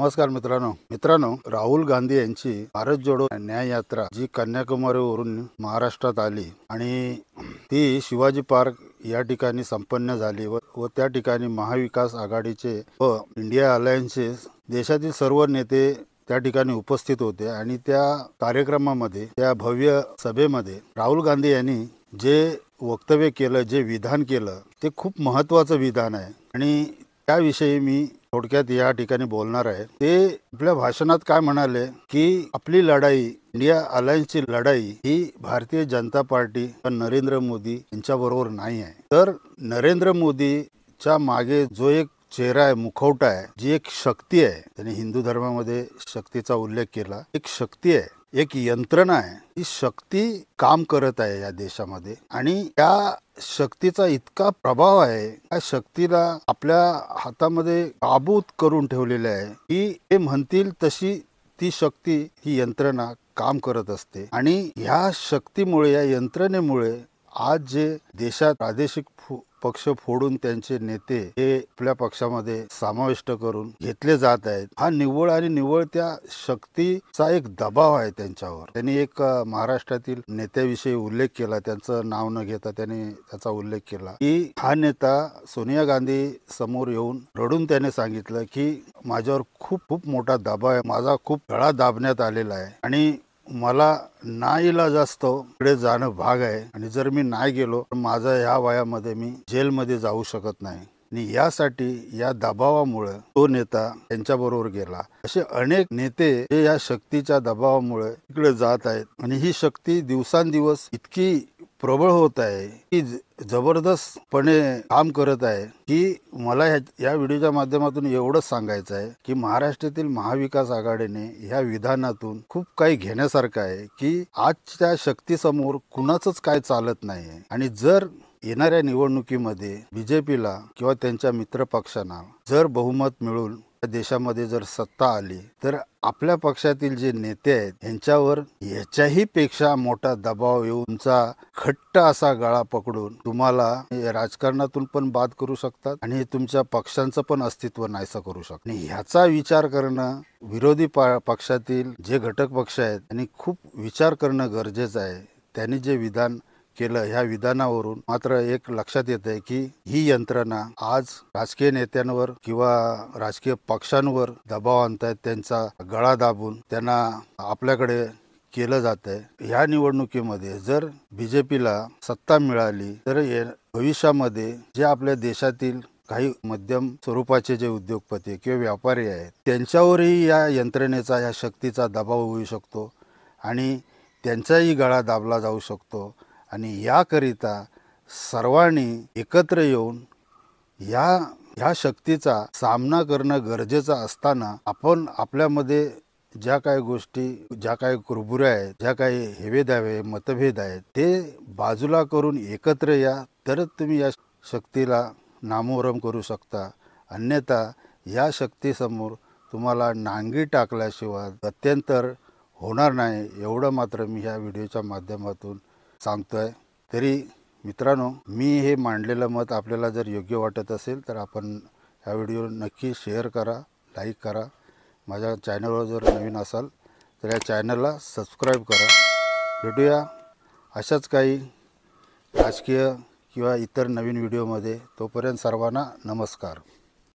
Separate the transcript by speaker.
Speaker 1: नमस्कार मित्रांनो राहुल गांधी यांची भारत जोडो न्याय यात्रा जी कन्याकुमारीवरून महाराष्ट्रात आली आणि ती शिवाजी पार्क या ठिकाणी संपन्न झाली व त्या ठिकाणी महाविकास आघाडीचे व इंडिया अलायन्सचे देशातील सर्व नेते त्या ठिकाणी उपस्थित होते आणि त्या कार्यक्रमामध्ये त्या भव्य सभेमध्ये राहुल गांधी यांनी जे वक्तव्य केलं, जे विधान केलं ते खूप महत्त्वाचं विधान आहे आणि त्याविषयी मी थोडक्यात या ठिकाणी बोलणार आहे। ते आपल्या भाषणात काय म्हणाले की आपली लढाई इंडिया अलायन्सची लढाई ही भारतीय जनता पार्टी व नरेंद्र मोदी यांच्याबरोबर नाही आहे, तर नरेंद्र मोदीच्या मागे जो एक चेहरा आहे, मुखवटा आहे, जी एक शक्ती आहे, त्यांनी हिंदू धर्मामध्ये शक्तीचा उल्लेख केला, एक शक्ती आहे, एक यंत्रणा आहे, ही शक्ती काम करत आहे या देशामध्ये आणि त्या शक्तीचा इतका प्रभाव आहे, त्या शक्तीला आपल्या हातामध्ये काबूत करून ठेवलेले आहे की ते म्हणतील तशी ती शक्ती, ही यंत्रणा काम करत असते आणि ह्या शक्तीमुळे, या यंत्रणेमुळे आज जे देशात प्रादेशिक पक्ष फोडून त्यांचे नेते हे आपल्या पक्षामध्ये समाविष्ट करून घेतले जात आहेत, हा निव्वळ आणि निव्वळ त्या शक्तीचा एक दबाव आहे त्यांच्यावर। त्यांनी एक महाराष्ट्रातील नेत्याविषयी उल्लेख केला, त्यांचं नाव न घेता त्यांनी त्याचा उल्लेख केला की हा नेता सोनिया गांधी समोर येऊन रडून त्याने सांगितलं की माझ्यावर खूप मोठा दबाव आहे, माझा खूप गळा दाबण्यात आलेला आहे आणि मला नाईलाजास्तव पुढे जाणं भाग आहे आणि जर मी नाही गेलो तर माझा ह्या वयामध्ये मी जेलमध्ये जाऊ शकत नाही आणि यासाठी या दबावामुळे तो नेता त्यांच्याबरोबर गेला। असे अनेक नेते जे या शक्तीच्या दबावामुळे इकडे जात आहेत आणि ही शक्ती दिवसांदिवस इतकी प्रबळ होत आहे की जबरदस्तपणे काम करत आहे की मला या व्हिडिओच्या माध्यमातून एवढंच सांगायचं आहे की महाराष्ट्रातील महाविकास आघाडीने ह्या विधानातून खूप काही घेण्यासारखं आहे की आजच्या शक्तीसमोर कुणाचंच काय चालत नाही आणि जर येणाऱ्या निवडणुकीमध्ये बीजेपीला किंवा त्यांच्या मित्र पक्षांना जर बहुमत मिळून देशामध्ये जर सत्ता आली तर आपल्या पक्षातील जे नेते आहेत यांच्यावर याच्याही पेक्षा मोठा दबाव येऊन तुमचा घट्ट असा गळा पकडून तुम्हाला राजकारणातून पण बाद करू शकतात आणि तुमच्या पक्षांचं पण अस्तित्व नाहीसं करू शकतात। आणि ह्याचा विचार करणं विरोधी पक्षातील जे घटक पक्ष आहेत त्यांनी खूप विचार करणं गरजेचं आहे। त्यांनी जे विधान केलं, ह्या विधानावरून मात्र एक लक्षात येत आहे की ही यंत्रणा आज राजकीय नेत्यांवर किंवा राजकीय पक्षांवर दबाव आणतायत, त्यांचा गळा दाबून त्यांना आपल्याकडे केलं जात आहे। ह्या निवडणुकीमध्ये जर बीजेपीला सत्ता मिळाली तर भविष्यामध्ये जे आपल्या देशातील काही मध्यम स्वरूपाचे जे उद्योगपती किंवा व्यापारी आहेत त्यांच्यावरही या यंत्रणेचा, या शक्तीचा दबाव होऊ शकतो आणि त्यांचाही गळा दाबला जाऊ शकतो आणि याकरिता सर्वांनी एकत्र येऊन ह्या शक्तीचा सामना करणं गरजेचं असताना आपण आपल्यामध्ये ज्या काही गोष्टी, ज्या काही कुरबुऱ्या आहेत, ज्या काही हेवेदावे मतभेद आहेत ते बाजूला करून एकत्र या, तरच तुम्ही या शक्तीला नामोहरम करू शकता, अन्यथा या शक्तीसमोर तुम्हाला नांगी टाकल्याशिवाय गत्यंतर होणार नाही, एवढं मात्र मी ह्या व्हिडिओच्या माध्यमातून सांगतोय। तरी मित्रांनो, मी हे मांडलेलं मत आपल्याला जर योग्य वाटत असेल तर आपण हा व्हिडिओ नक्की शेअर करा, लाईक करा। माझ्या चॅनलवर जर नवीन असाल तर या चॅनलला सबस्क्राईब करा। भेटूया अशाच काही राजकीय किंवा इतर नवीन व्हिडिओमध्ये, तोपर्यंत सर्वांना नमस्कार।